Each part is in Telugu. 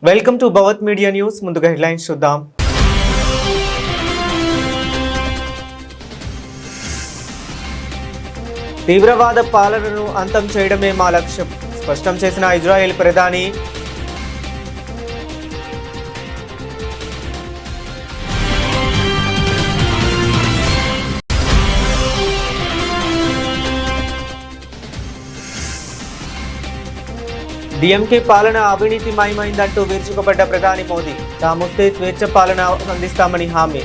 Welcome to Bhavat media news. ముందుగా హెడ్లైన్స్ చూద్దాం. తీవ్రవాద పాలనను అంతం చేయడమే మా లక్ష్యం స్పష్టం చేసిన ఇజ్రాయెల్ ప్రధాని. డిఎంకే పాలన అవినీతిమయమైందంటూ విరుచుకుపడ్డ ప్రధాని మోదీ. తామొస్తే స్వేచ్ఛ పాలన అందిస్తామని హామీ.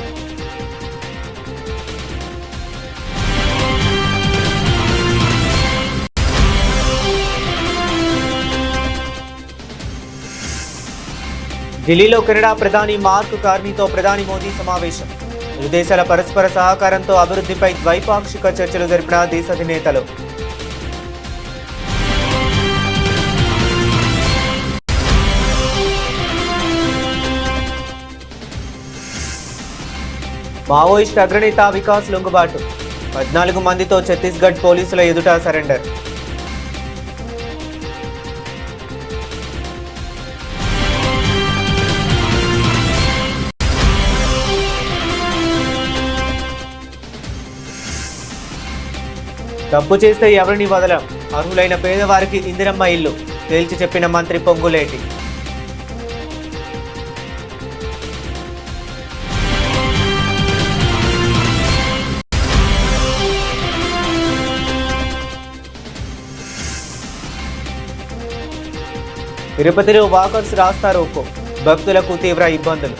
ఢిల్లీలో కెనడా ప్రధాని మార్క్ కార్నీతో ప్రధాని మోదీ సమావేశం. ఇరు దేశాల పరస్పర సహకారంతో అభివృద్ధిపై ద్వైపాక్షిక చర్చలు జరిపిన దేశాధినేతలు. మావోయిస్ట్ అగ్రనేత వికాస్ లొంగుబాటు. 14 మందితో ఛత్తీస్గఢ్ పోలీసుల ఎదుట సరెండర్. తప్పు చేస్తే ఎవరిని వదలం, అర్హులైన పేదవారికి ఇందిరమ్మ ఇల్లు తేల్చి చెప్పిన మంత్రి పొంగులేటి. తిరుపతిలో వాకర్స్ రాస్తారోకో, భక్తులకు తీవ్ర ఇబ్బందులు.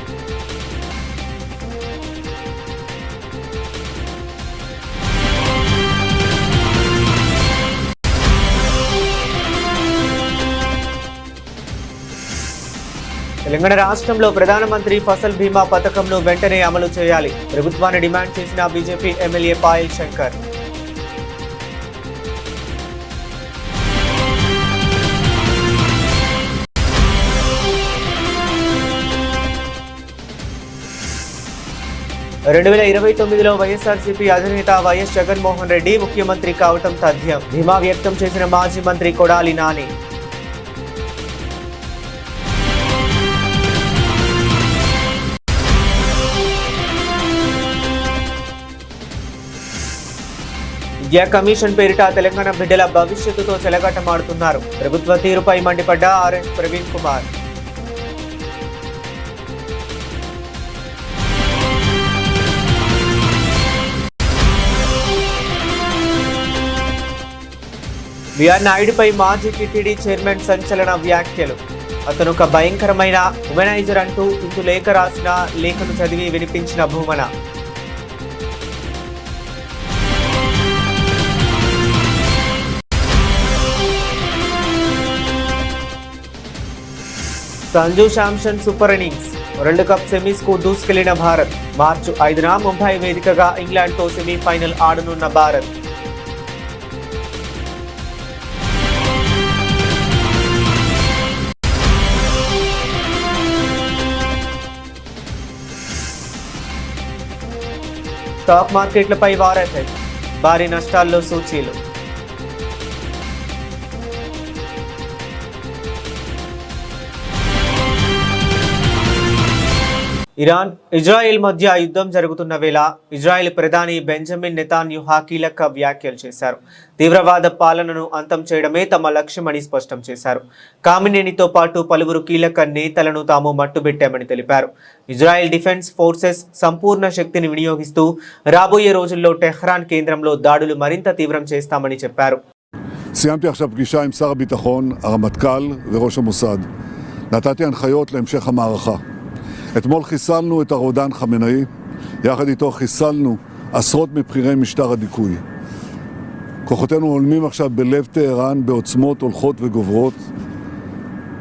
తెలంగాణ రాష్ట్రంలో ప్రధానమంత్రి ఫసల్ బీమా పథకంను వెంటనే అమలు చేయాలి ప్రభుత్వాన్ని డిమాండ్ చేసిన బీజేపీ ఎమ్మెల్యే పాయల్ శంకర్. రెండు 2029లో వైఎస్ఆర్సీపీ అధినేత వైఎస్ జగన్మోహన్ రెడ్డి ముఖ్యమంత్రి కావటం తథ్యం ధీమా వ్యక్తం చేసిన మాజీ మంత్రి కొడాలి నాని. విద్యా కమిషన్ పేరిట తెలంగాణ బిడ్డల భవిష్యత్తుతో చెలగాటమాడుతున్నారు. ప్రభుత్వ తీరుపై మండిపడ్డ ఆర్ఎస్ ప్రవీణ్ కుమార్. బిఆర్ నాయుడుపై మాజీ టీటీడీ చైర్మన్ సంచలన వ్యాఖ్యలు. అతను ఒక భయంకరమైన ఉమెనైజర్ అంటూ ఇందు లేఖ రాసిన లేఖను చదివి వినిపించిన Bhumana. Sanju Samson super innings. World cup semis కు దూసుకెళ్లిన భారత్. మార్చి 5న ముంబై వేదికగా ఇంగ్లాండ్తో సెమీఫైనల్ ఆడనున్న భారత్. స్టాక్ మార్కెట్లపై వార్ ఎఫెక్ట్. భారీ నష్టాల్లో సూచీలు. ఇరాన్ ఇజ్రాయెల్ మధ్య యుద్ధం జరుగుతున్న వేళ ఇజ్రాయెల్ ప్రధాని బెంజమిన్ నెతాన్యాహు కీలక వ్యాఖ్యలు చేశారు. తీవ్రవాద పాలనను అంతం చేయడమే తమ లక్ష్యమని స్పష్టం చేశారు. కామినేనితో పాటు పలువురు కీలక నేతలను తాము మట్టుబెట్టామని తెలిపారు. ఇజ్రాయెల్ డిఫెన్స్ ఫోర్సెస్ సంపూర్ణ శక్తిని వినియోగిస్తూ రాబోయే రోజుల్లో టెహ్రాన్ కేంద్రంలో దాడులు మరింత తీవ్రం చేస్తామని చెప్పారు. סיימתי עכשיו פגישה עם שר הביטחון, הרמטכ"ל וראש המוסד. נתתי הנחיות להמשך המערכה. אתמול חיסלנו את הרודן חמינאי, יחד איתו חיסלנו עשרות מבחירי משטר הדיכוי. כוחותינו עולמים עכשיו בלב טהרן בעוצמות הולכות וגוברות,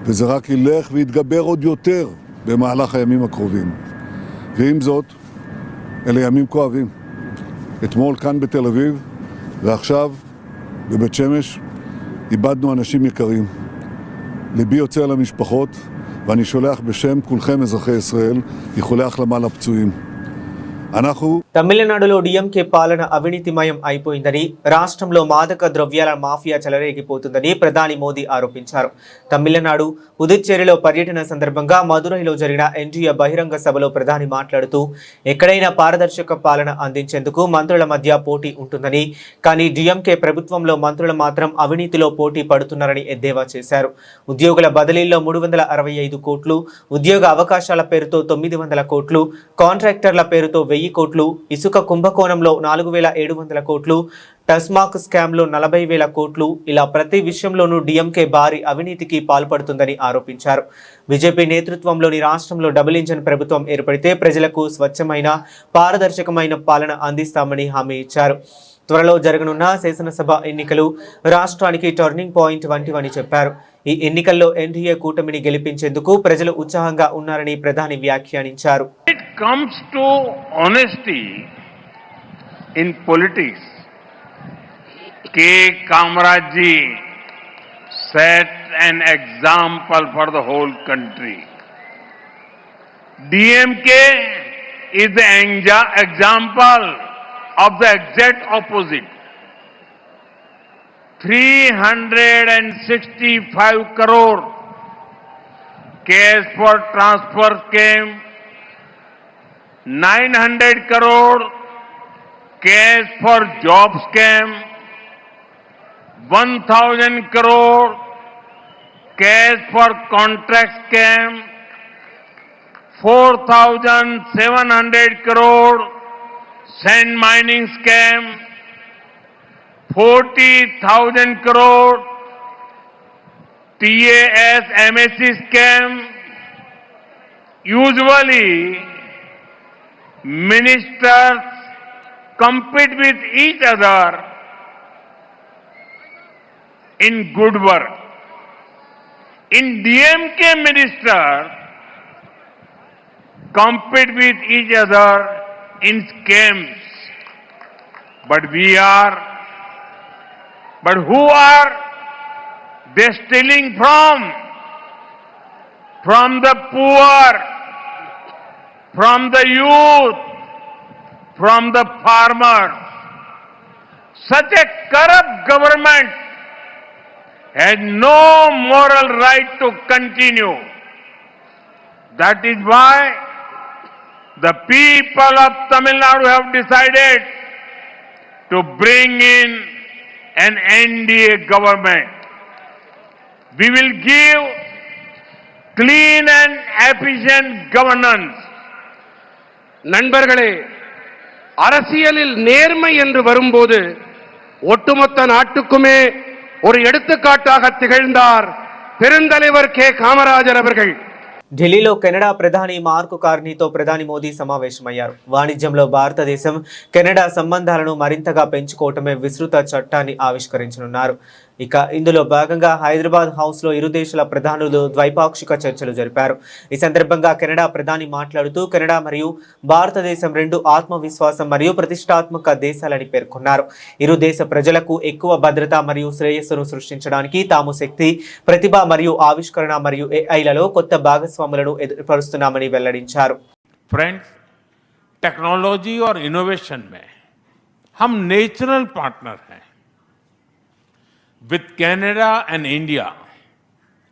וזה רק ילך ויתגבר עוד יותר במהלך הימים הקרובים. ועם זאת, אלה ימים כואבים. אתמול כאן בתל אביב, ועכשיו בבית שמש, איבדנו אנשים יקרים. ליבי יוצא למשפחות, ואני שולח בשם כולכם אזרחי ישראל איחולי החלמה לפצועים. אנחנו తమిళనాడులో డీఎంకే పాలన అవినీతిమయం అయిపోయిందని, రాష్ట్రంలో మాదక ద్రవ్యాల మాఫియా చెలరేగిపోతుందని ప్రధాని మోదీ ఆరోపించారు. తమిళనాడు పుదుచ్చేరిలో పర్యటన సందర్భంగా మదురైలో జరిగిన ఎన్డీఏ బహిరంగ సభలో ప్రధాని మాట్లాడుతూ, ఎక్కడైనా పారదర్శక పాలన అందించేందుకు మంత్రుల మధ్య పోటీ ఉంటుందని, కానీ డీఎంకే ప్రభుత్వంలో మంత్రులు మాత్రం అవినీతిలో పోటీ పడుతున్నారని ఎద్దేవా చేశారు. ఉద్యోగుల బదిలీల్లో 365 కోట్లు, ఉద్యోగ అవకాశాల పేరుతో 900 కోట్లు, కాంట్రాక్టర్ల పేరుతో 1000 కోట్లు, ఇసుక కుంభకోణంలో 4700 కోట్లు, టస్మాక్ స్కామ్లో 40,000 కోట్లు, ఇలా ప్రతి విషయంలోనూ డీఎంకే భారీ అవినీతికి పాల్పడుతుందని ఆరోపించారు. బీజేపీ నేతృత్వంలోని రాష్ట్రంలో డబుల్ ఇంజన్ ప్రభుత్వం ఏర్పడితే ప్రజలకు స్వచ్ఛమైన, పారదర్శకమైన పాలన అందిస్తామని హామీ ఇచ్చారు. త్వరలో జరగనున్న శాసనసభ ఎన్నికలు రాష్ట్రానికి టర్నింగ్ పాయింట్ వంటివని చెప్పారు. ఈ ఎన్నికల్లో ఎన్డీఏ కూటమిని గెలిపించేందుకు ప్రజలు ఉత్సాహంగా ఉన్నారని ప్రధాని వ్యాఖ్యానించారు. It comes to honesty in politics. K. Kamaraj ji set an example for the whole country. DMK is the example of the exact opposite. 365 crore cash for transfer came, 900 crore cash for job scam, 1,000 crore cash for contract scam, 4,700 crore sand mining scam, 40,000 crore TAS MSc scam. Usually, ministers compete with each other in good work. In DMK, ministers compete with each other in scams. But who are they stealing from? From the poor, from the youth, from the farmers. Such a corrupt government has no moral right to continue. That is why the people of Tamil Nadu have decided to bring in an NDA government. We will give clean and efficient governance. நண்பர்களே, அரசியலில் நேர்மை என்று வரும்போது ஒட்டுமொத்த நாட்டுக்குமே ஒரு எடுத்துக்காட்டாக திகழ்ந்தார் பெருந்தலைவர் கே காமராஜர் அவர்கள். ఢిల్లీలో కెనడా ప్రధాని మార్క్ కార్నీతో ప్రధాని మోదీ సమావేశమయ్యారు. వాణిజ్యంలో భారతదేశం కెనడా సంబంధాలను మరింతగా పెంచుకోవటమే విస్తృత చట్టాన్ని ఆవిష్కరించనున్నారు. ఇక ఇందులో భాగంగా హైదరాబాద్ హౌస్లో ఇరు దేశాల ప్రధానులు ద్వైపాక్షిక చర్చలు జరిపారు. ఈ సందర్భంగా కెనడా ప్రధాని మాట్లాడుతూ, కెనడా మరియు భారతదేశం రెండు ఆత్మవిశ్వాసం మరియు ప్రతిష్టాత్మక దేశాలని పేర్కొన్నారు. ఇరు దేశ ప్రజలకు ఎక్కువ భద్రత మరియు శ్రేయస్సును సృష్టించడానికి తాము శక్తి, ప్రతిభ మరియు ఆవిష్కరణ మరియు ఏఐలలో కొత్త భాగస్వాములను ఏర్పరుస్తున్నామని వెల్లడించారు. फ्रेंड्स, टेक्नोलॉजी और इनोवेशन में हम नेचुरल पार्टनर हैं. With Canada and India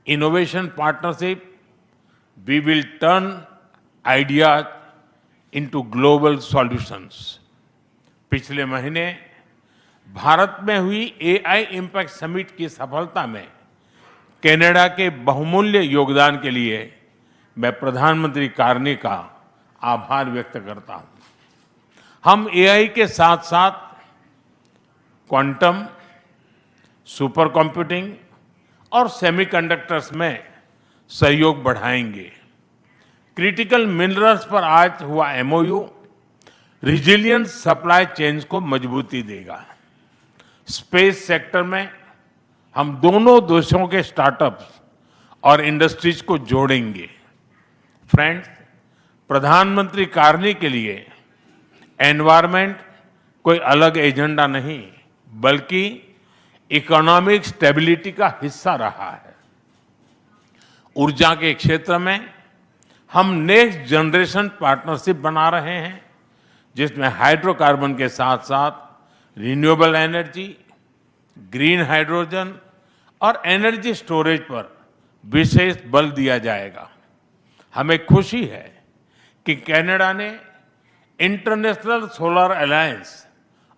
innovation partnership, we will turn ideas into global solutions. पिछले महीने भारत में हुई AI इम्पैक्ट समिट की सफलता में कनाडा के बहुमूल्य योगदान के लिए मैं प्रधानमंत्री कार्नी का आभार व्यक्त करता हूं. हम AI के साथ साथ क्वांटम, सुपर कंप्यूटिंग और सेमीकंडक्टर्स में सहयोग बढ़ाएंगे. क्रिटिकल मिनरल्स पर आज हुआ MOU रिजिलियंट सप्लाई चेन्स को मजबूती देगा. स्पेस सेक्टर में हम दोनों देशों के स्टार्टअप्स और इंडस्ट्रीज को जोड़ेंगे. फ्रेंड्स, प्रधानमंत्री कार्नी के लिए एनवायरमेंट कोई अलग एजेंडा नहीं, बल्कि इकोनॉमिक स्टेबिलिटी का हिस्सा रहा है. ऊर्जा के क्षेत्र में हम नेक्स्ट जनरेशन पार्टनरशिप बना रहे हैं, जिसमें हाइड्रोकार्बन के साथ साथ रिन्यूएबल एनर्जी, ग्रीन हाइड्रोजन और एनर्जी स्टोरेज पर विशेष बल दिया जाएगा। हमें खुशी है कि कनाडा ने इंटरनेशनल सोलर अलायंस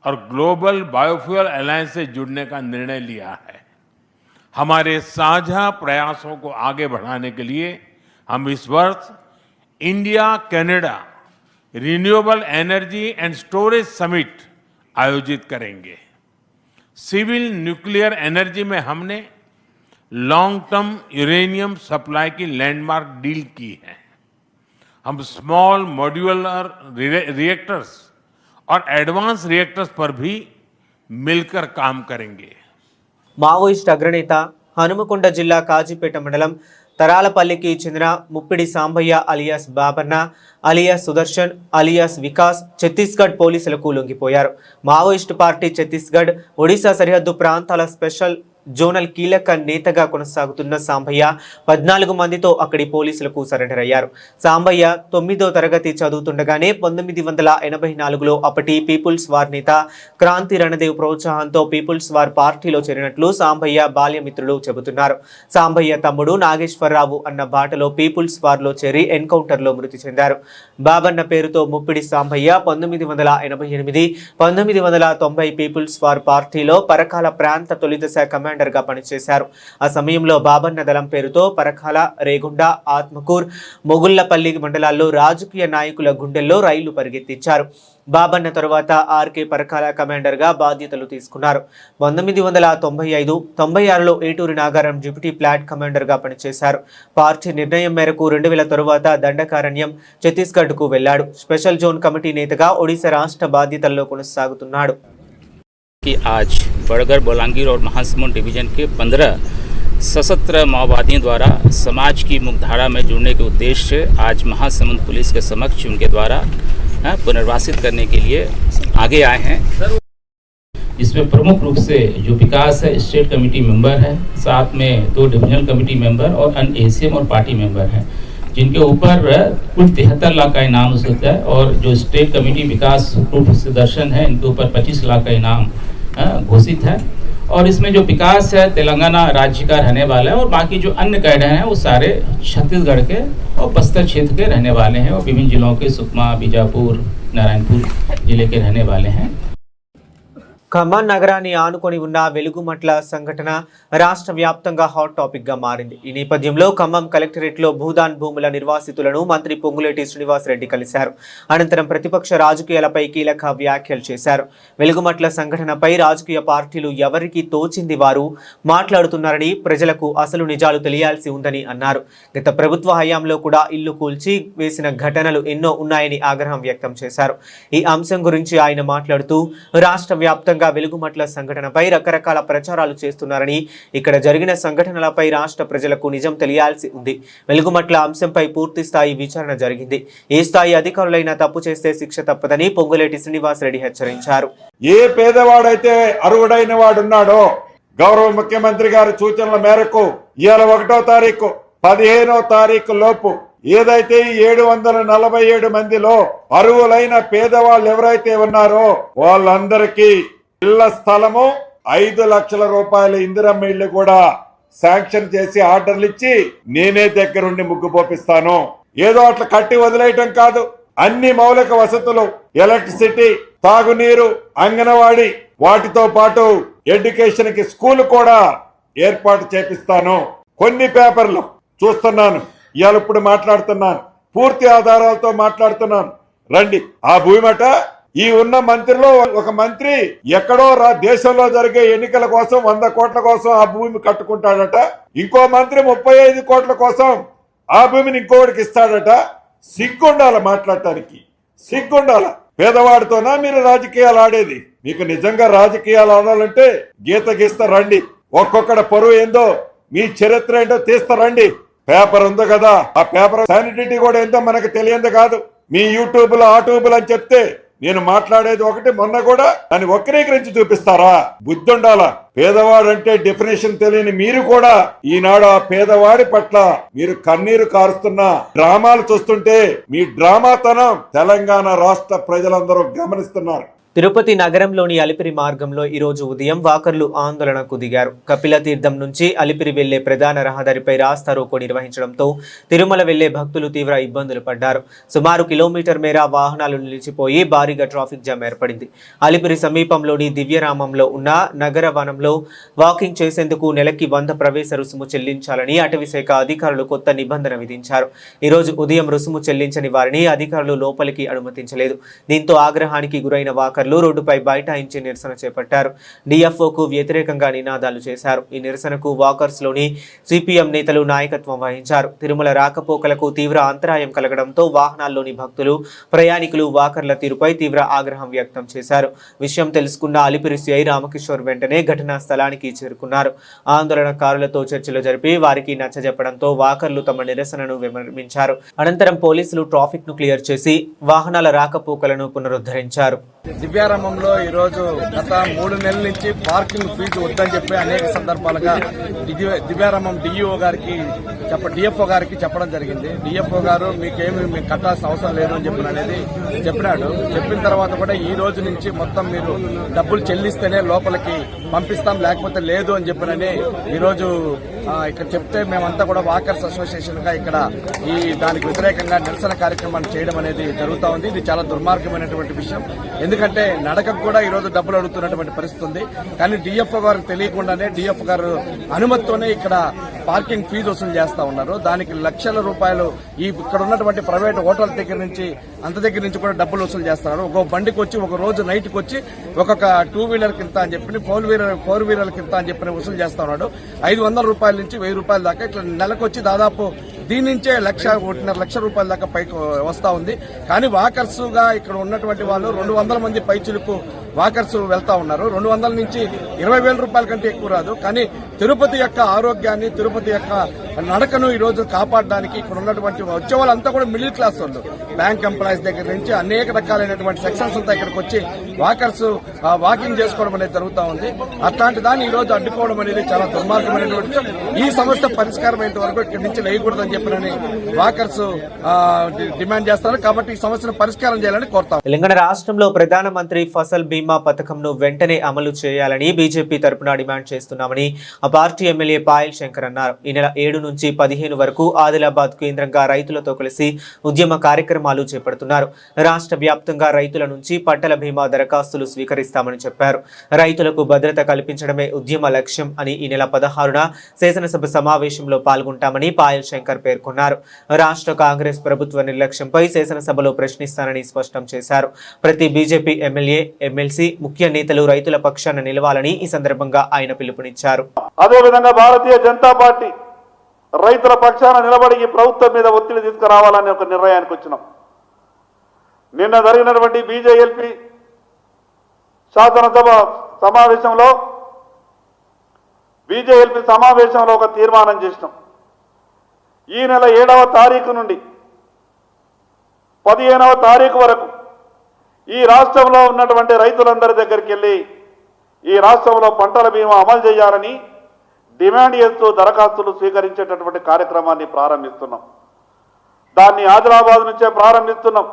और ग्लोबल बायोफ्यूल अलायंस से जुड़ने का निर्णय लिया है। हमारे साझा प्रयासों को आगे बढ़ाने के लिए हम इस वर्ष India Canada renewable energy and storage summit आयोजित करेंगे। सिविल न्यूक्लियर एनर्जी में हमने लॉन्ग टर्म यूरेनियम सप्लाई की लैंडमार्क डील की है। हम स्मॉल मॉड्यूलर रिएक्टर्स और एडवांस रिएक्टर्स पर भी मिलकर काम करेंगे। మావోయిస్ట్ అగ్రనేత హనుమకొండ జిల్లా కాజీపేట మండలం తరాలపల్లికి చెందిన Muppidi Sambaiah alias Babanna alias Sudarshan alias Vikas Chhattisgarh పోలీసులకు లొంగిపోయారు. మావోయిస్టు పార్టీ ఛత్తీస్గఢ్ ఒడిశా సరిహద్దు ప్రాంతాల స్పెషల్ జోనల్ కీలక నేతగా కొనసాగుతున్న సాంబయ్య 14 మందితో అక్కడి పోలీసులకు సరెండర్ అయ్యారు. సాంబయ్య 9వ తరగతి చదువుతుండగానే 1984లో అప్పటి పీపుల్స్ వార్ నేత క్రాంతి రణదేవ్ ప్రోత్సాహంతో పీపుల్స్ వార్ పార్టీలో చేరినట్లు సాంబయ్య బాల్యమిత్రులు చెబుతున్నారు. సాంబయ్య తమ్ముడు నాగేశ్వరరావు అన్న బాటలో పీపుల్స్ వార్లో చేరి ఎన్కౌంటర్లో మృతి చెందారు. బాబన్న పేరుతో ముప్పిడి సాంబయ్య 1988, 1990 పీపుల్స్ వార్ పార్టీలో పరకాల ప్రాంత తొలిదశ కమాండర్ గా పనిచేశారు. ఆ సమయంలో బాబన్న దళం పేరుతో పరకాల, రేగుండ, ఆత్మకూర్, మొగుళ్లపల్లి మండలాల్లో రాజకీయ నాయకుల గుండెల్లో రైళ్లు పరిగెత్తించారు. బాబన్న తరువాత ఆర్కే పరకాల కమాండర్ గా బాధ్యతలు తీసుకున్నారు. 1995, 96లో Eturi Nagaram deputy plot commander గా పనిచేశారు. పార్టీ నిర్ణయం మేరకు 2000 తరువాత దండకారణ్యం ఛత్తీస్గఢ్ కు వెళ్లాడు. స్పెషల్ జోన్ కమిటీ నేతగా ఒడిశా రాష్ట్ర బాధ్యతల్లో కొనసాగుతున్నాడు. कि आज बड़गर, बोलांगीर और महासमुंद डिवीजन के 15 सशस्त्र माओवादियों द्वारा समाज की मुख्यधारा में जुड़ने के उद्देश्य से आज महासमुंद पुलिस के समक्ष उनके द्वारा पुनर्वासित करने के लिए आगे आए हैं। इसमें प्रमुख रूप से जो विकास है स्टेट कमेटी मेंबर है, साथ में 2 डिविजनल कमेटी मेंबर और अन्य एसीएम और पार्टी मेंबर हैं, जिनके ऊपर कुल 73 लाख का इनाम होता है। और जो स्टेट कमेटी विकास रूप से दर्शन है, इनके ऊपर 25 लाख का इनाम घोषित है। और इसमें जो विकास है तेलंगाना राज्य का रहने वाला है और बाकी जो अन्य कैडर हैं वो सारे छत्तीसगढ़ के और बस्तर क्षेत्र के रहने वाले हैं और विभिन्न जिलों के सुकमा, बीजापुर, नारायणपुर जिले के रहने वाले हैं। ఖమ్మం నగరాన్ని ఆనుకొని ఉన్న వెలుగుమట్ల సంఘటన రాష్ట్ర వ్యాప్తంగా హాట్ టాపిక్ గా మారింది. ఈ నేపథ్యంలో ఖమ్మం కలెక్టరేట్ లో భూదాన్ భూముల నిర్వాసితులను మంత్రి పొంగులేటి శ్రీనివాసరెడ్డి కలిశారు. అనంతరం ప్రతిపక్ష రాజకీయాలపై కీలక వ్యాఖ్యలు చేశారు. వెలుగుమట్ల సంఘటనపై రాజకీయ పార్టీలు ఎవరికి తోచింది వారు మాట్లాడుతున్నారని, ప్రజలకు అసలు నిజాలు తెలియాల్సి ఉందని అన్నారు. గత ప్రభుత్వ హయాంలో కూడా ఇల్లు కూల్చి వేసిన ఘటనలు ఎన్నో ఉన్నాయని ఆగ్రహం వ్యక్తం చేశారు. ఈ అంశం గురించి ఆయన మాట్లాడుతూ రాష్ట్ర వ్యాప్తంగా వెలుగుమట్ల సంఘటనపై రకరకాల ప్రచారాలు చేస్తున్నారని, ఇక్కడ జరిగిన సంఘటనలపై రాష్ట్ర ప్రజలకు నిజం తెలియాల్సి ఉంది. వెలుగుమట్ల అంశంపై పూర్తి స్థాయి విచారణ జరిగింది. ఏ స్థాయి అధికారులైనా తప్పు చేస్తే శిక్ష తప్పదని పొంగులేటి శ్రీనివాసరెడ్డి హెచ్చరించారు. ఏ పేదవాడైతే అర్హుడైన వాడున్నాడో గౌరవ ముఖ్యమంత్రి గారి సూచనల మేరకు ఇవాళ 1వ తారీఖు 15వ తారీఖు లోపు ఏదైతే 747 మందిలో అర్హులైన పేదవాళ్ళు ఎవరైతే ఉన్నారో వాళ్ళందరికీ ఇళ్ల స్థలము 5 లక్షల రూపాయల ఇందిరమ్మ ఇళ్లు కూడా శాంక్షన్ చేసి ఆర్డర్లు ఇచ్చి నేనే దగ్గరుండి ముగ్గు పోపిస్తాను. ఏదో అట్లా కట్టి వదిలేయటం కాదు, అన్ని మౌలిక వసతులు, ఎలక్ట్రిసిటీ, తాగునీరు, అంగన్వాడీ, వాటితో పాటు ఎడ్యుకేషన్ కి స్కూల్ కూడా ఏర్పాటు చేపిస్తాను. కొన్ని పేపర్లు చూస్తున్నాను, ఇవాళ ఇప్పుడు మాట్లాడుతున్నాను, పూర్తి ఆధారాలతో మాట్లాడుతున్నాను. రండి. ఆ భూమట ఈ ఉన్న మంత్రిలో ఒక మంత్రి ఎక్కడో దేశంలో జరిగే ఎన్నికల కోసం 100 కోట్ల కోసం ఆ భూమి కట్టుకుంటాడట. ఇంకో మంత్రి 35 కోట్ల కోసం ఆ భూమిని ఇంకోటికి ఇస్తాడట. సిగ్గుండాల మాట్లాడటానికి, సిగ్గుండాల. పేదవాడితోనా మీరు రాజకీయాలు ఆడేది? మీకు నిజంగా రాజకీయాలు ఆడాలంటే గీత గీస్తారండి. ఒక్కొక్కడ పరువు ఏందో, మీ చరిత్ర ఏంటో తీస్తారండి. పేపర్ ఉందో కదా, ఆ పేపర్ శానిటీ కూడా ఏందో మనకు తెలియదు కాదు. మీ యూట్యూబ్ లో ఆ ట్యూబ్ అని చెప్తే నేను మాట్లాడేది ఒకటి, మొన్న కూడా దాన్ని వక్రీకరించి చూపిస్తారా? బుద్ధి ఉండాలా. పేదవాడు అంటే డెఫినేషన్ తెలియని మీరు కూడా ఈనాడు ఆ పేదవాడి పట్ల మీరు కన్నీరు కారుస్తున్న డ్రామాలు చూస్తుంటే మీ డ్రామాతనం తెలంగాణ రాష్ట్ర ప్రజలందరూ గమనిస్తున్నారు. తిరుపతి నగరంలోని అలిపిరి మార్గంలో ఈరోజు ఉదయం వాకర్లు ఆందోళనకు దిగారు. కపిల తీర్థం నుంచి అలిపిరి వెళ్లే ప్రధాన రహదారిపై రాస్తారోకో నిర్వహించడంతో తిరుమల వెళ్లే భక్తులు తీవ్ర ఇబ్బందులు పడ్డారు. సుమారు కిలోమీటర్ మేర వాహనాలు నిలిచిపోయి భారీగా ట్రాఫిక్ జామ్ ఏర్పడింది. అలిపిరి సమీపంలోని దివ్యరామంలో ఉన్న నగర వనంలో వాకింగ్ చేసేందుకు నెలకి 100 ప్రవేశ రుసుము చెల్లించాలని అటవీశాఖ అధికారులు కొత్త నిబంధన విధించారు. ఈరోజు ఉదయం రుసుము చెల్లించని వారిని అధికారులు లోపలికి అనుమతించలేదు. దీంతో ఆగ్రహానికి గురైన వాకర్లు రోడ్డుపై బైఠాయించి నిరసన చేపట్టారు. డిఎఫ్ఓకు వ్యతిరేకంగా నినాదాలు చేశారు. ఈ నిరసనకు వాకర్స్ లోని సిపిఎం నేతలు నాయకత్వం వహించారు. తిరుమల రాకపోకలకు తీవ్ర అంతరాయం కలగడంతో వాహనాల్లోని భక్తులు, ప్రయాణికులు వాకర్ల తీరుపై తీవ్ర ఆగ్రహం వ్యక్తం చేశారు. విషయం తెలుసుకున్న అలిపిరి సిఐ రామకిషోర్ వెంటనే ఘటనా స్థలానికి చేరుకున్నారు. ఆందోళనకారులతో చర్చలు జరిపి వారికి నచ్చజెప్పడంతో వాకర్లు తమ నిరసనను విరమించారు. అనంతరం పోలీసులు ట్రాఫిక్ ను క్లియర్ చేసి వాహనాల రాకపోకలను పునరుద్ధరించారు. దివ్యారామంలో ఈరోజు గత 3 నెలల నుంచి పార్కింగ్ ఫీజు వద్దని చెప్పి అనేక సందర్భాలుగా దివ్యారామం డిఎఫ్ఓ గారికి చెప్పడం జరిగింది. డిఎఫ్ఓ గారు మీకు కట్టాల్సిన అవసరం లేదు అని చెప్పినాడు. చెప్పిన తర్వాత కూడా ఈ రోజు నుంచి మొత్తం మీరు డబ్బులు చెల్లిస్తేనే లోపలికి పంపిస్తాం, లేకపోతే లేదు అని చెప్పినని ఈరోజు ఇక్కడ చెప్తే మేమంతా కూడా వాకర్స్ అసోసియేషన్ గా ఇక్కడ దానికి వ్యతిరేకంగా నిరసన కార్యక్రమాన్ని చేయడం అనేది జరుగుతూ ఉంది. ఇది చాలా దుర్మార్గమైనటువంటి విషయం. ఎందుకంటే నడకకు కూడా ఈ రోజు డబ్బులు అడుగుతున్నటువంటి పరిస్థితి ఉంది. కానీ డిఎఫ్ఓ గారికి తెలియకుండానే డిఎఫ్ఓ గారు అనుమతితోనే ఇక్కడ పార్కింగ్ ఫీజు వసూలు చేస్తా ఉన్నారు. దానికి లక్షల రూపాయలు ఇక్కడ ఉన్నటువంటి ప్రైవేట్ హోటల్ దగ్గర నుంచి కూడా డబ్బులు వసూలు చేస్తున్నారు. ఒక బండికి వచ్చి ఒక రోజు నైట్కి వచ్చి ఒక్కొక్క 2 వీలర్ కింద అని చెప్పి 4 వీలర్ కింద అని చెప్పి వసూలు చేస్తా ఉన్నాడు. 500 రూపాయల నుంచి 1000 రూపాయల దాకా ఇట్లా నెలకొచ్చి దాదాపు దీని నుంచే 1.5 లక్ష రూపాయల దాకా పైకి వస్తా ఉంది. కానీ వాకర్స్ గా ఇక్కడ ఉన్నటువంటి వాళ్ళు 200 మంది పైచులకు వాకర్స్ వెళ్తా ఉన్నారు. 200 నుంచి 20,000 రూపాయల కంటే ఎక్కువ రాదు. కానీ తిరుపతి యొక్క ఆరోగ్యాన్ని, తిరుపతి యొక్క నడకను ఈ రోజు కాపాడడానికి ఇక్కడ ఉన్నటువంటి వచ్చే వాళ్ళంతా కూడా మిడిల్ క్లాస్ వాళ్ళు, బ్యాంక్ ఎంప్లాయీస్ దగ్గర నుంచి అనేక రకాలైనటువంటి సెక్షన్స్ అంతా ఇక్కడికి వచ్చి వాకర్స్ వాకింగ్ చేసుకోవడం అనేది జరుగుతూ ఉంది. అట్లాంటి దాన్ని ఈ రోజు అడ్డుకోవడం అనేది చాలా దుర్మార్గమైనటువంటి. ఈ సమస్య పరిష్కారం అయ్యేంత వరకు ఇక్కడి నుంచి లేయకూడదని చెప్పినని వాకర్స్ డిమాండ్ చేస్తారు. కాబట్టి ఈ సమస్యను పరిష్కారం చేయాలని కోరుతాం. తెలంగాణ రాష్ట్రంలో ప్రధానమంత్రి ఫసల్ బీమా పథకంను వెంటనే అమలు చేయాలని బీజేపీ తరపున డిమాండ్ చేస్తున్నామని ఆ పార్టీ ఎమ్మెల్యే పాయల్ శంకర్ అన్నారు. ఈ నెల 7 నుంచి 15 వరకు ఆదిలాబాద్ కేంద్రంగా రైతులతో కలిసి ఉద్యమ కార్యక్రమాలు చేపడుతున్నారు. రాష్ట్ర వ్యాప్తంగా రైతుల నుంచి పంటల బీమా దరఖాస్తులు స్వీకరిస్తామని చెప్పారు. రైతులకు భద్రత కల్పించడమే ఉద్యమ లక్ష్యం అని ఈ నెల 16న శాసనసభ సమావేశంలో పాల్గొంటామని పాయల్ శంకర్ పేర్కొన్నారు. రాష్ట్ర కాంగ్రెస్ ప్రభుత్వ నిర్లక్ష్యంపై శాసనసభలో ప్రశ్నిస్తానని స్పష్టం చేశారు. ప్రతి బీజేపీ ఎమ్మెల్యే, ఎమ్మెల్సీ, ముఖ్య నేతలు రైతుల పక్షాన నిలవాలని ఈ సందర్భంగా ఆయన పిలుపునిచ్చారు. అదేవిధంగా భారతీయ జనతా పార్టీ రైతుల పక్షాన నిలబడి ఈ ప్రభుత్వం మీద ఒత్తిడి తీసుకురావాలని ఒక నిర్ణయానికి వచ్చినాం. నిన్న జరిగినటువంటి బీజేఎల్పీ శాసనసభ సమావేశంలో ఒక తీర్మానం చేసినాం. ఈ నెల 7వ తారీఖు నుండి 15వ తారీఖు వరకు ఈ రాష్ట్రంలో ఉన్నటువంటి రైతులందరి దగ్గరికి వెళ్ళి ఈ రాష్ట్రంలో పంటల బీమా అమలు చేయాలని డిమాండ్ చేస్తూ దరఖాస్తులు స్వీకరించేటటువంటి కార్యక్రమాన్ని ప్రారంభిస్తున్నాం. దాన్ని ఆదిలాబాద్ నుంచే ప్రారంభిస్తున్నాం.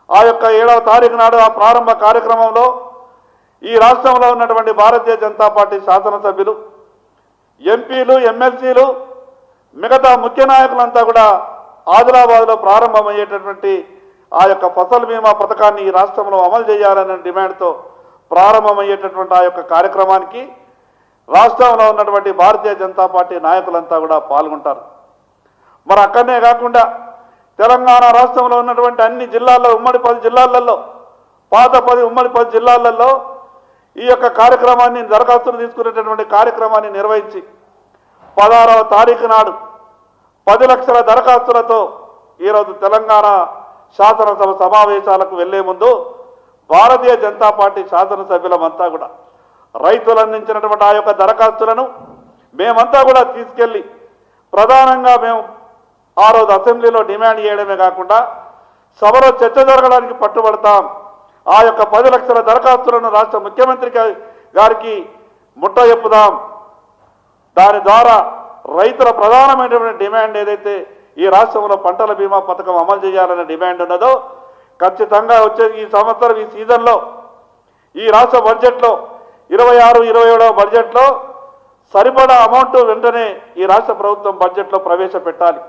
ఆ యొక్క 7వ తారీఖు నాడు ఆ ప్రారంభ కార్యక్రమంలో ఈ రాష్ట్రంలో ఉన్నటువంటి భారతీయ జనతా పార్టీ శాసనసభ్యులు, ఎంపీలు, ఎమ్మెల్సీలు, మిగతా ముఖ్య నాయకులంతా కూడా ఆదిలాబాద్లో ప్రారంభమయ్యేటటువంటి ఆ యొక్క ఫసల్ బీమా పథకాన్ని ఈ రాష్ట్రంలో అమలు చేయాలనే డిమాండ్తో ప్రారంభమయ్యేటటువంటి ఆ యొక్క కార్యక్రమానికి రాష్ట్రంలో ఉన్నటువంటి భారతీయ జనతా పార్టీ నాయకులంతా కూడా పాల్గొంటారు. మరి అక్కడనే కాకుండా తెలంగాణ రాష్ట్రంలో ఉన్నటువంటి అన్ని జిల్లాల్లో, ఉమ్మడి 10 జిల్లాలలో, పాత 10 ఉమ్మడి 10 జిల్లాలలో ఈ యొక్క కార్యక్రమాన్ని, దరఖాస్తులు తీసుకునేటటువంటి కార్యక్రమాన్ని నిర్వహించి 16వ తారీఖు నాడు 10 లక్షల దరఖాస్తులతో ఈరోజు తెలంగాణ శాసనసభ సమావేశాలకు వెళ్లే ముందు భారతీయ జనతా పార్టీ శాసనసభ్యులమంతా కూడా రైతులు అందించినటువంటి ఆ యొక్క దరఖాస్తులను మేమంతా కూడా తీసుకెళ్లి ప్రధానంగా మేము ఆ రోజు అసెంబ్లీలో డిమాండ్ చేయడమే కాకుండా సభలో చర్చ జరగడానికి పట్టుబడతాం. ఆ యొక్క 10 లక్షల దరఖాస్తులను రాష్ట్ర ముఖ్యమంత్రి గారికి ముట్ట చెప్పుదాం. దాని ద్వారా రైతుల ప్రధానమైనటువంటి డిమాండ్ ఏదైతే ఈ రాష్ట్రంలో పంటల బీమా పథకం అమలు చేయాలనే డిమాండ్ ఉన్నదో ఖచ్చితంగా వచ్చే ఈ సంవత్సరం ఈ సీజన్లో ఈ రాష్ట్ర బడ్జెట్లో 26-27 బడ్జెట్లో సరిపడా అమౌంట్ వెంటనే ఈ రాష్ట్ర ప్రభుత్వం బడ్జెట్లో ప్రవేశపెట్టాలి.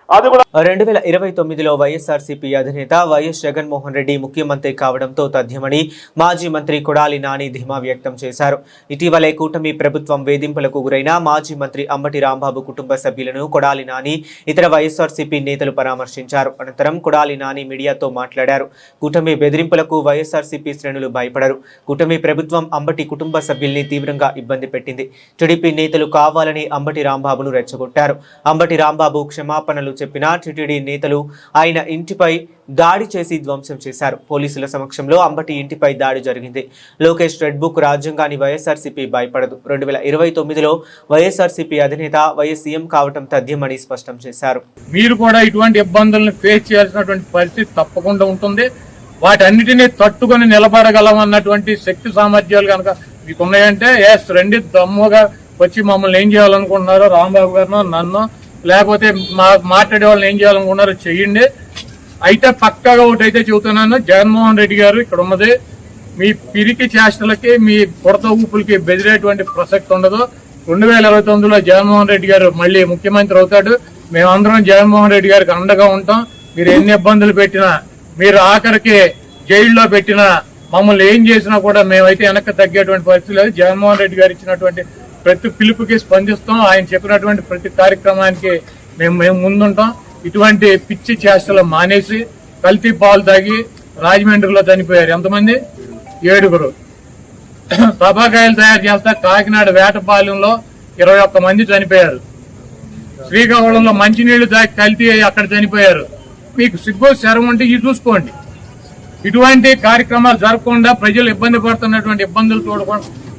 అది కూడా 2029లో వైఎస్ఆర్సీపీ అధినేత వైఎస్ జగన్మోహన్ రెడ్డి ముఖ్యమంత్రి కావడంతో తథ్యమని మాజీ మంత్రి కొడాలి నాని ధీమా వ్యక్తం చేశారు. ఇటీవలే కూటమి ప్రభుత్వం వేధింపులకు గురైన మాజీ మంత్రి అంబటి రాంబాబు కుటుంబ సభ్యులను కొడాలి నాని ఇతర వైఎస్ఆర్సీపీ నేతలు పరామర్శించారు. అనంతరం కొడాలి నాని మీడియాతో మాట్లాడారు. కూటమి బెదిరింపులకు వైఎస్ఆర్సీపీ శ్రేణులు భయపడరు. కూటమి ప్రభుత్వం అంబటి కుటుంబ సభ్యుల్ని తీవ్రంగా ఇబ్బంది పెట్టింది. టీడీపీ నేతలు కావాలని అంబటి రాంబాబును రెచ్చగొట్టారు. అంబటి రాంబాబు క్షమాపణలు చెప్పినా టీటీడీ నేతలు ఆయన ఇంటిపై దాడి చేసి ధ్వంసం చేశారు. పోలీసుల సమక్షంలో అంబటి ఇంటిపై దాడి జరిగింది. లోకేష్ రెడ్ బుక్ రాజ్యాంగాన్ని వైఎస్ఆర్సీపీ భయపడదు. 2029లో వైఎస్ఆర్సీపీ అధినేత వైఎస్ సీఎం కావటం తథ్యమని స్పష్టం చేశారు. మీరు కూడా ఇటువంటి ఇబ్బందులను ఫేస్ చేయాల్సినటువంటి పరిస్థితి తప్పకుండా ఉంటుంది. వాటన్నిటినీ తట్టుకొని నిలబడగలమన్నటువంటి శక్తి సామర్థ్యాలు కనుక మీకు ఉన్నాయంటే ఎస్ రండి, దమ్ముగా వచ్చి మమ్మల్ని ఏం చేయాలనుకుంటున్నారో రాంబాబు గారినో నన్ను లేకపోతే మాట్లాడే వాళ్ళని ఏం చేయాలనుకున్నారో చెయ్యండి. అయితే పక్కాగా ఒకటైతే చెబుతున్నాను, జగన్మోహన్ రెడ్డి గారు ఇక్కడ ఉన్నది మీ పిరికి చేష్టలకి మీ కొరత ఊపులకి బెదిరేటువంటి ప్రసక్తి ఉండదు. 2029లో జగన్మోహన్ రెడ్డి గారు మళ్ళీ ముఖ్యమంత్రి అవుతాడు. మేమందరం జగన్మోహన్ రెడ్డి గారికి అండగా ఉంటాం. మీరు ఎన్ని ఇబ్బందులు పెట్టినా, మీరు ఆఖరికి జైల్లో పెట్టినా, మమ్మల్ని ఏం చేసినా కూడా మేమైతే వెనక్కి తగ్గేటువంటి పరిస్థితి లేదు. జగన్మోహన్ రెడ్డి గారు ఇచ్చినటువంటి ప్రతి పిలుపుకి స్పందిస్తాం. ఆయన చెప్పినటువంటి ప్రతి కార్యక్రమానికి మేము ముందుంటాం. ఇటువంటి పిచ్చి చేష్టలు మానేసి కల్తీ పాలు తాగి రాజమండ్రిలో చనిపోయారు ఎంతమంది? 7. టబాకాయలు తయారు చేస్తా కాకినాడ వేటపాలెంలో 21 మంది చనిపోయారు. శ్రీకాకుళంలో మంచినీళ్లు తాగి కల్తీ అక్కడ చనిపోయారు. మీకు సిగ్గు శరం ఉంటే ఇది చూసుకోండి. ఇటువంటి కార్యక్రమాలు జరగకుండా ప్రజలు ఇబ్బంది పడుతున్నటువంటి ఇబ్బందులు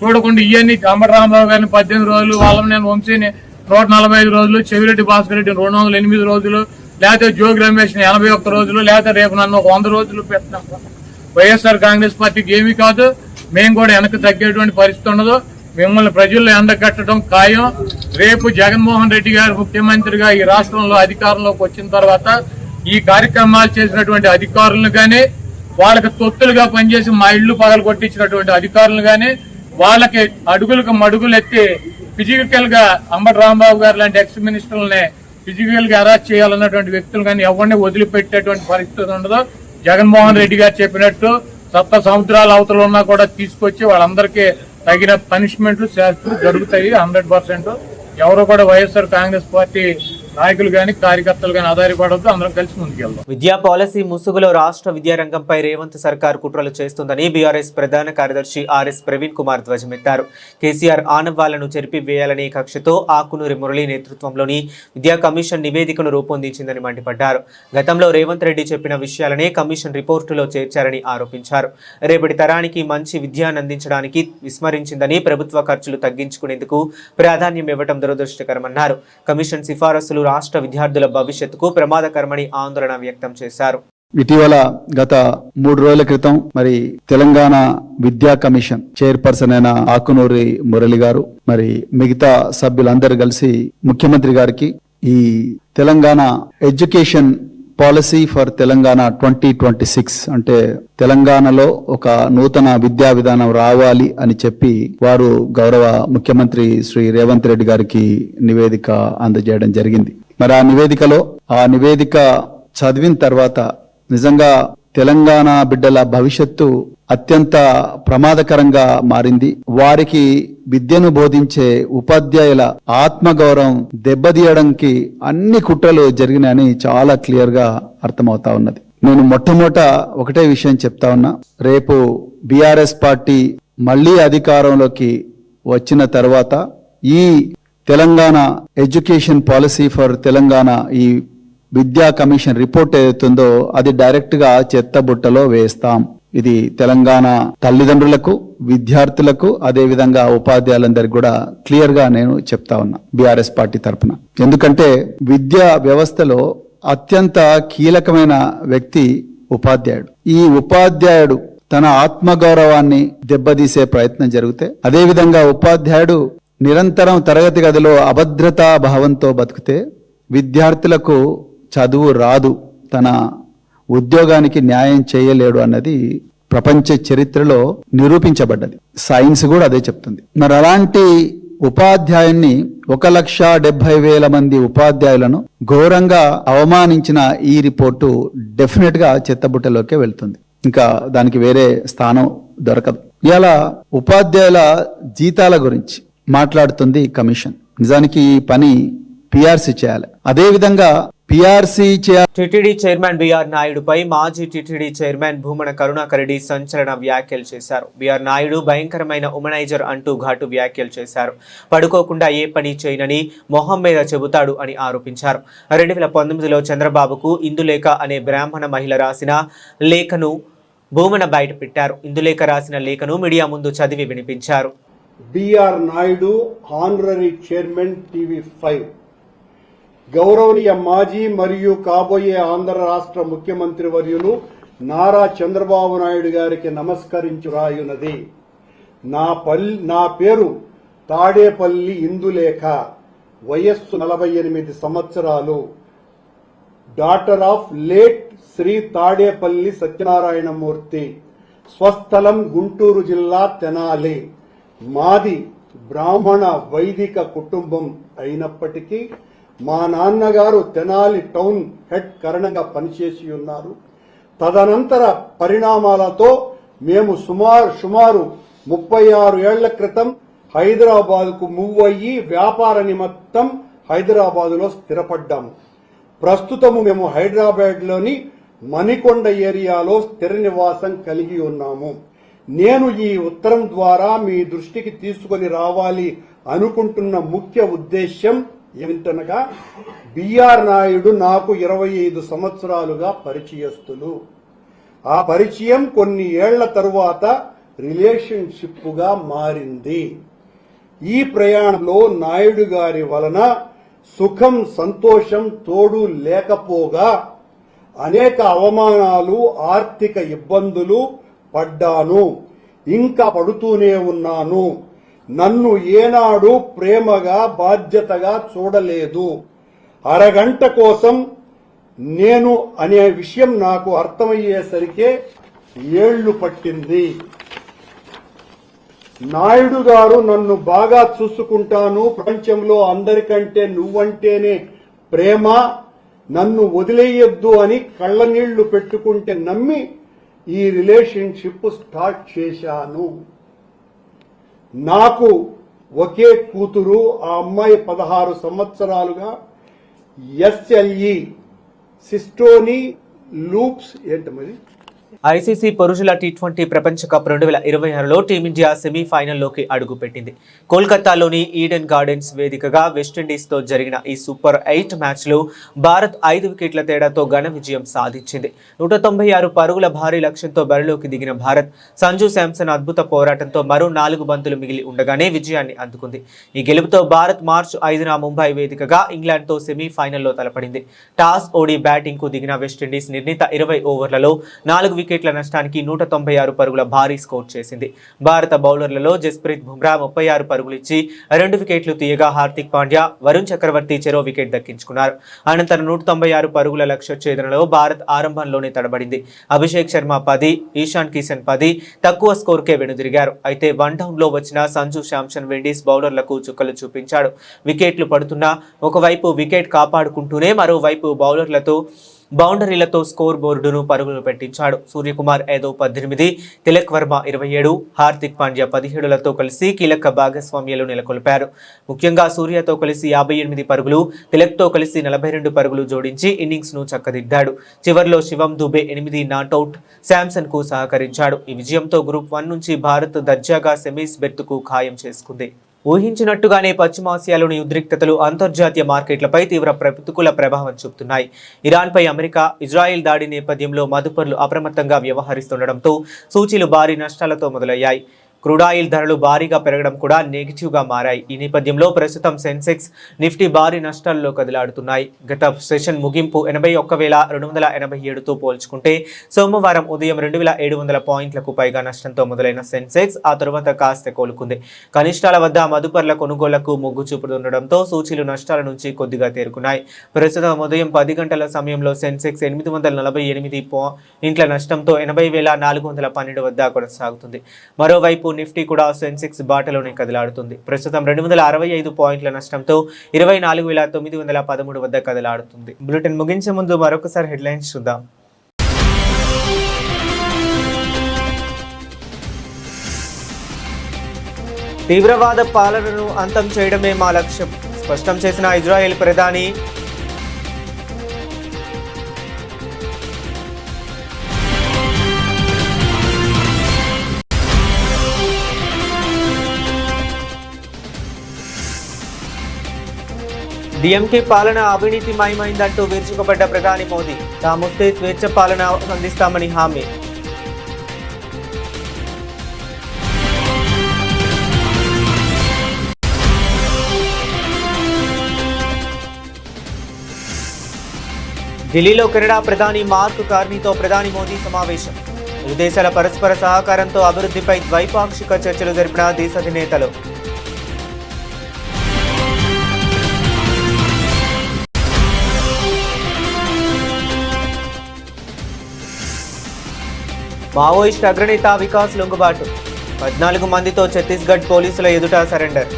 చూడకుండా ఇవన్నీ అంబటి రాంబాబు గారిని 18 రోజులు, వాళ్ళని వంశీని 145 రోజులు, చెవిరెడ్డి భాస్కర్ రెడ్డి 208 రోజులు, లేకపోతే జోగి రమేష్ 81 రోజులు, లేకపోతే రేపు నన్ను 100 రోజులు పెట్టినా వైఎస్ఆర్ కాంగ్రెస్ పార్టీకి ఏమీ కాదు. మేము కూడా వెనక్కి తగ్గేటువంటి పరిస్థితి ఉండదు. మిమ్మల్ని ప్రజల్లో ఎండగట్టడం ఖాయం. రేపు జగన్మోహన్ రెడ్డి గారు ముఖ్యమంత్రిగా ఈ రాష్ట్రంలో అధికారంలోకి వచ్చిన తర్వాత ఈ కార్యక్రమాలు చేసినటువంటి అధికారులను గానీ, వాళ్ళకి తొత్తులుగా పనిచేసి మా ఇళ్లు పగలు కొట్టించినటువంటి అధికారులు గానీ, వాళ్ళకి అడుగులకు మడుగులు ఎత్తి ఫిజికల్ గా అంబటి రాంబాబు గారు లాంటి ఎక్స్ మినిస్టర్లని ఫిజికల్ గా అరెస్ట్ చేయాలన్నటువంటి వ్యక్తులు కానీ ఎవరిని వదిలిపెట్టేటువంటి పరిస్థితి ఉండదు. జగన్మోహన్ రెడ్డి గారు చెప్పినట్టు సప్త సముద్రాల అవతల ఉన్నా కూడా తీసుకొచ్చి వాళ్ళందరికీ తగిన పనిష్మెంట్లు శాస్త్రాలు జరుగుతాయి 100%. ఎవరు కూడా వైఎస్ఆర్ కాంగ్రెస్ పార్టీ నాయకులు గాని కార్యకర్తలు గాని ఆధారపడద్దు. అందరం కలిసి ముందుకెళ్దాం. విద్యా పాలసీ ముసుగులో రాష్ట్ర విద్యారంగంపై రేవంత్ సర్కార్ కుట్రలు చేస్తుందని బీఆర్ఎస్ ప్రధాన కార్యదర్శి ఆర్ఎస్ ప్రవీణ్ కుమార్ ధ్వజమెత్తారు. కేసీఆర్ ఆనవాళ్లను చెరిపివేయాలనే కక్షతో ఆకునూరి మురళి నేతృత్వంలోని విద్యా కమిషన్ నివేదికను రూపొందించిందని మండిపడ్డారు. గతంలో రేవంత్ రెడ్డి చెప్పిన విషయాలనే కమిషన్ రిపోర్టులో చేర్చారని ఆరోపించారు. రేపటి తరానికి మంచి విద్యను అందించడానికి విస్మరించిందని, ప్రభుత్వ ఖర్చులు తగ్గించుకునేందుకు ప్రాధాన్యం ఇవ్వడం దురదృష్టకరమన్నారు. కమిషన్ సిఫారసులు రాష్ట్ర విద్యార్థుల భవిష్యత్తుకు ప్రమాదకరమని ఆందోళన వ్యక్తం చేశారు. ఇటీవల గత 3 రోజుల క్రితం మరి తెలంగాణ విద్యా కమిషన్ చైర్పర్సన్ అయిన ఆకునూరి మురళి గారు మరి మిగతా సభ్యులందరూ కలిసి ముఖ్యమంత్రి గారికి ఈ Telangana education policy for Telangana 2026 అంటే తెలంగాణలో ఒక నూతన విద్యా విధానం రావాలి అని చెప్పి వారు గౌరవ ముఖ్యమంత్రి శ్రీ రేవంత్ రెడ్డి గారికి నివేదిక అందజేయడం జరిగింది. మరి ఆ నివేదిక చదివిన తర్వాత నిజంగా తెలంగాణ బిడ్డల భవిష్యత్తు అత్యంత ప్రమాదకరంగా మారింది. వారికి విద్యను బోధించే ఉపాధ్యాయుల ఆత్మగౌరవం దెబ్బతీయడానికి అన్ని కుట్రలు జరిగినాయని చాలా క్లియర్ గా అర్థమవుతా ఉన్నది. నేను మొట్టమొదట ఒకటే విషయం చెప్తా ఉన్నా, రేపు బీఆర్ఎస్ పార్టీ మళ్లీ అధికారంలోకి వచ్చిన తర్వాత ఈ Telangana education policy for Telangana ఈ విద్యా కమిషన్ రిపోర్ట్ ఏదైతుందో అది డైరెక్ట్ గా చెత్తబుట్టలో వేస్తాం. ఇది తెలంగాణ తల్లిదండ్రులకు, విద్యార్థులకు, అదే విధంగా ఉపాధ్యాయులందరికీ కూడా క్లియర్ గా నేను చెప్తా ఉన్నా బీఆర్ఎస్ పార్టీ తరఫున. ఎందుకంటే విద్యా వ్యవస్థలో అత్యంత కీలకమైన వ్యక్తి ఉపాధ్యాయుడు. ఈ ఉపాధ్యాయుడు తన ఆత్మగౌరవాన్ని దెబ్బతీసే ప్రయత్నం జరిగితే, అదేవిధంగా ఉపాధ్యాయుడు నిరంతరం తరగతి గదిలో అభద్రతా భావంతో బతికితే విద్యార్థులకు చదువు రాదు, తన ఉద్యోగానికి న్యాయం చేయలేడు అన్నది ప్రపంచ చరిత్రలో నిరూపించబడ్డది. సైన్స్ కూడా అదే చెప్తుంది. మరి అలాంటి ఉపాధ్యాయున్ని 1,70,000 మంది ఉపాధ్యాయులను ఘోరంగా అవమానించిన ఈ రిపోర్టు డెఫినెట్ గా చెత్తబుట్టలోకే వెళ్తుంది. ఇంకా దానికి వేరే స్థానం దొరకదు. ఇలా ఉపాధ్యాయుల జీతాల గురించి మాట్లాడుతుంది కమిషన్. నిజానికి ఈ పని పిఆర్సీ చేయాలి. అదేవిధంగా పిఆర్సీ టిటిడి చైర్మన్ బిఆర్ నాయుడుపై మాజీ టిటిడి చైర్మన్ భూమన కరుణాకర్ రెడ్డి సంచలన వ్యాఖ్యలు చేశారు. బిఆర్ నాయుడు భయంకరమైన ఉమనైజర్ అంటూ ఘాటు వ్యాఖ్యలు చేశారు. పడుకోకుండా ఏ పని చేయనని మొహం మీద చెబుతాడు అని ఆరోపించారు. 2019లో చంద్రబాబుకు ఇందులేఖ అనే బ్రాహ్మణ మహిళ రాసిన లేఖను భూమన బయట పెట్టారు. ఇందులేఖ రాసిన లేఖను మీడియా ముందు చదివి వినిపించారు. BR Naidu honorary chairman TV five, గౌరవనీయ మాజీ మరియు కాబోయే ఆంధ్ర రాష్ట్ర ముఖ్యమంత్రి వర్యులు నారా చంద్రబాబు నాయుడు గారికి నమస్కరించు రాయున్నది. నా పేరు తాడేపల్లి ఇందులేఖ, వయస్సు 48 సంవత్సరాలు, daughter of late Shri Tadepalli Satyanarayanamurthy, స్వస్థలం గుంటూరు జిల్లా తెనాలి. మాది బ్రాహ్మణ వైదిక కుటుంబం అయినప్పటికీ మా నాన్నగారు తెనాలి టౌన్ హెడ్ కరణంగా పనిచేసి ఉన్నారు. తదనంతర పరిణామాలతో మేము సుమారు 36 ఏళ్ల క్రితం హైదరాబాద్కు మూవ్ అయ్యి వ్యాపార నిమిత్తం హైదరాబాదులో స్థిరపడ్డాము. ప్రస్తుతము మేము హైదరాబాద్లోని మణికొండ ఏరియాలో స్థిర నివాసం కలిగి ఉన్నాము. నేను ఈ ఉత్తరం ద్వారా మీ దృష్టికి తీసుకొని రావాలి అనుకుంటున్న ముఖ్య ఉద్దేశ్యం ఏమిటనగా, బిఆర్ నాయుడు నాకు 25 సంవత్సరాలుగా పరిచయస్తులు. ఆ పరిచయం కొన్ని ఏళ్ల తరువాత రిలేషన్షిప్ గా మారింది. ఈ ప్రయాణంలో నాయుడు గారి వలన సుఖం సంతోషం తోడు లేకపోగా అనేక అవమానాలు, ఆర్థిక ఇబ్బందులు పడ్డాను, ఇంకా పడుతూనే ఉన్నాను. నన్ను ఏనాడు ప్రేమగా బాధ్యతగా చూడలేదు. అరగంట కోసం నేను అనే విషయం నాకు అర్థమయ్యేసరికే ఏళ్లు పట్టింది. నాయుడు గారు నన్ను బాగా చూసుకుంటాను, ప్రపంచంలో అందరికంటే నువ్వంటేనే ప్రేమ, నన్ను వదిలేయొద్దు అని కళ్ళనీళ్లు పెట్టుకుంటే నమ్మి ఈ రిలేషన్షిప్ స్టార్ట్ చేశాను. నాకు ఒకే కూతురు, ఆ అమ్మాయి 16 సంవత్సరాలుగా ఎస్ఎల్ఈ సిస్టోనీ లూప్స్ ఏంటది ఐసీసీ పురుషుల టీ20 ప్రపంచ కప్ 2026లో టీమిండియా సెమీఫైనల్లోకి అడుగుపెట్టింది. కోల్కతాలోని ఈడెన్ గార్డెన్స్ వేదికగా వెస్టిండీస్తో జరిగిన ఈ సూపర్ 8 మ్యాచ్లో భారత్ 5 వికెట్ల తేడాతో ఘన విజయం సాధించింది. 196 పరుగుల భారీ లక్ష్యంతో బరిలోకి దిగిన భారత్ సంజు శాంసన్ అద్భుత పోరాటంతో మరో 4 బంతులు మిగిలి ఉండగానే విజయాన్ని అందుకుంది. ఈ గెలుపుతో భారత్ మార్చి 5న ముంబై వేదికగా ఇంగ్లాండ్తో సెమీఫైనల్లో తలపడింది. టాస్ ఓడి బ్యాటింగ్కు దిగిన వెస్టిండీస్ నిర్ణీత 20 ఓవర్లలో 4 వికెట్ల నష్టానికి 196 పరుగుల భారీ స్కోర్ చేసింది. భారత బౌలర్లలో జస్ప్రీత్ బుమ్రా 36 పరుగులు ఇచ్చి 2 వికెట్లు తీయగా హార్దిక్ పాండ్యా, వరుణ్ చక్రవర్తి చెరో వికెట్ దక్కించుకున్నారు. అనంతరం 196 పరుగుల లక్ష్య ఛేదనలో భారత్ ఆరంభంలోనే తడబడింది. అభిషేక్ శర్మ 10, ఈశాన్ కిషన్ 10 తక్కువ స్కోర్కే వెనుదిరిగారు. అయితే 1 డౌన్లో వచ్చిన సంజు శాంసన్ విండీస్ బౌలర్లకు చుక్కలు చూపించాడు. వికెట్లు పడుతున్నా ఒకవైపు వికెట్ కాపాడుకుంటూనే మరోవైపు బౌండరీలతో స్కోర్ బోర్డును పరుగులు పెట్టించాడు. సూర్యకుమార్ యాదవ్ 18, తిలక్ వర్మ 27, హార్దిక్ పాండ్యా 17లతో కలిసి కీలక భాగస్వామ్యాలు నెలకొల్పారు. ముఖ్యంగా సూర్యతో కలిసి 58 పరుగులు, తిలక్తో కలిసి 42 పరుగులు జోడించి ఇన్నింగ్స్ ను చక్కదిద్దాడు. చివర్లో శివం దుబే 8 నాట్అవుట్ శాంసన్ కు సహకరించాడు. ఈ విజయంతో గ్రూప్ 1 నుంచి భారత్ దర్జాగా సెమీస్ బెర్తుకు ఖాయం చేసుకుంది. ఊహించినట్టుగానే పశ్చిమాసియాలోని ఉద్రిక్తతలు అంతర్జాతీయ మార్కెట్లపై తీవ్ర ప్రతికూల ప్రభావం చూపుతున్నాయి. ఇరాన్పై అమెరికా, ఇజ్రాయెల్ దాడి నేపథ్యంలో మదుపర్లు అప్రమత్తంగా వ్యవహరిస్తుండటంతో సూచీలు భారీ నష్టాలతో మొదలయ్యాయి. క్రూడ్ ఆయిల్ ధరలు భారీగా పెరగడం కూడా నెగిటివ్గా మారాయి. ఈ నేపథ్యంలో ప్రస్తుతం సెన్సెక్స్, నిఫ్టీ భారీ నష్టాల్లో కదిలాడుతున్నాయి. గత సెషన్ ముగింపు 81,287తో పోల్చుకుంటే సోమవారం ఉదయం 2,700 పాయింట్లకు పైగా నష్టంతో మొదలైన సెన్సెక్స్ ఆ తరువాత కాస్త కోలుకుంది. కనిష్టాల వద్ద మదుపర్ల కొనుగోళ్లకు మొగ్గు చూపుతుండటంతో సూచీలు నష్టాల నుంచి కొద్దిగా తేరుకున్నాయి. ప్రస్తుతం ఉదయం 10 గంటల సమయంలో సెన్సెక్స్ 848 పాయింట్ల నష్టంతో 80,412 వద్ద కొనసాగుతుంది. మరోవైపు నిఫ్టీ కూడా సెన్సెక్స్ బాటలోనే కదిలాడుతుంది. ప్రస్తుతం 265 పాయింట్ల నష్టంతో 24,913 వద్ద కదిలాడుతుంది. బులెటిన్ ముగించే ముందు మరొకసారి హెడ్లైన్స్ చూద్దాం. తీవ్రవాద పాలనను అంతం చేయడమే మా లక్ష్యం స్పష్టం చేసిన ఇజ్రాయెల్ ప్రధాని. డిఎంకే పాలన అవినీతిమయమైందంటూ విరుచుకుపడ్డ ప్రధాని మోదీ. తామొస్తే స్వేచ్ఛ పాలన అందిస్తామని హామీ. ఢిల్లీలో కెనడా ప్రధాని మార్క్ కార్నీతో ప్రధాని మోదీ సమావేశం. ఇరు దేశాల పరస్పర సహకారంతో అభివృద్ధిపై ద్వైపాక్షిక చర్చలు జరిపిన దేశాధినేతలు. మావోయిస్ట్ అగ్రనేత వికాస్ లొంగుబాటు 14 మందితో ఛత్తీస్గఢ్ పోలీసుల ఎదుట సరెండర్.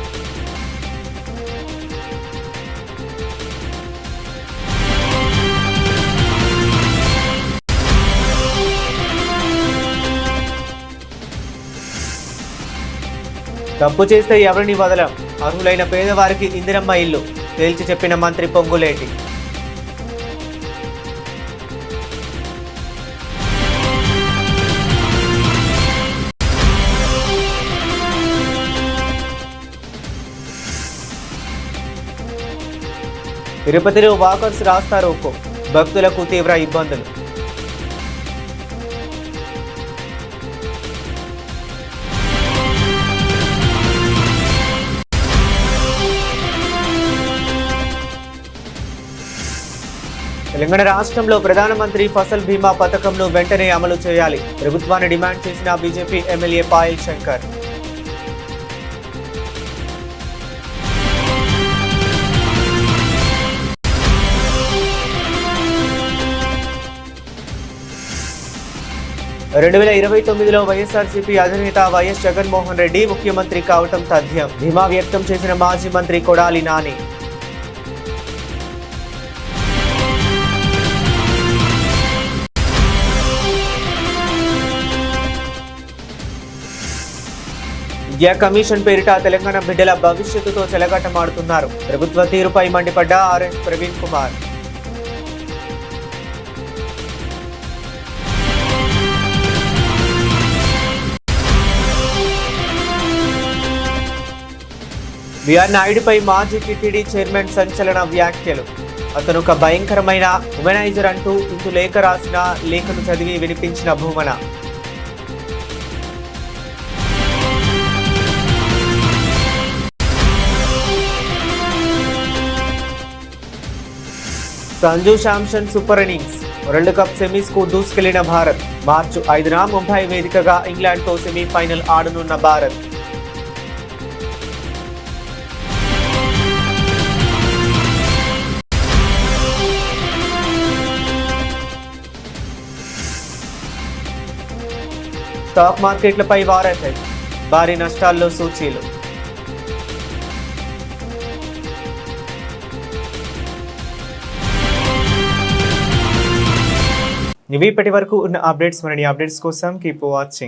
తప్పు చేస్తే ఎవరిని వదలం, అర్హులైన పేదవారికి ఇందిరమ్మ ఇల్లు తేల్చి చెప్పిన మంత్రి పొంగులేటి. తిరుపతిలో వాకర్స్ రాస్తారోకో, భక్తులకు తీవ్ర ఇబ్బందులు. తెలంగాణ రాష్ట్రంలో ప్రధానమంత్రి ఫసల్ బీమా పథకంను వెంటనే అమలు చేయాలి. ప్రభుత్వాన్ని డిమాండ్ చేసిన బీజేపీ ఎమ్మెల్యే పాయల్ శంకర్. రెండు 2029లో వైఎస్ఆర్సీపీ అధినేత వైఎస్ జగన్మోహన్ రెడ్డి ముఖ్యమంత్రి కావటం తథ్యం. ధీమా వ్యక్తం చేసిన మాజీ మంత్రి కొడాలి నాని. విద్యా కమిషన్ పేరిట తెలంగాణ బిడ్డల భవిష్యత్తుతో చెలగాటమాడుతున్నారు. ప్రభుత్వ తీరుపై మండిపడ్డ ఆర్ఎస్ ప్రవీణ్ కుమార్. బిఆర్ నాయుడుపై మాజీ టీటీడీ చైర్మన్ సంచలన వ్యాఖ్యలు. అతను ఒక భయంకరమైన ఉమెనైజర్ అంటూ ఇందు లేఖ రాసిన లేఖను చదివి వినిపించిన Bhumana. Sanju Samson super innings. World cup semis కు దూసుకెళ్లిన భారత్. మార్చి 5న ముంబై వేదికగా ఇంగ్లాండ్తో సెమీఫైనల్ ఆడనున్న భారత్. స్టాక్ మార్కెట్లపై వార్ ఎఫెక్ట్. భారీ నష్టాల్లో సూచీలు. ఇవి ఇప్పటి వరకు ఉన్న అప్డేట్స్. మరిన్ని అప్డేట్స్ కోసం కీప్ వాచింగ్.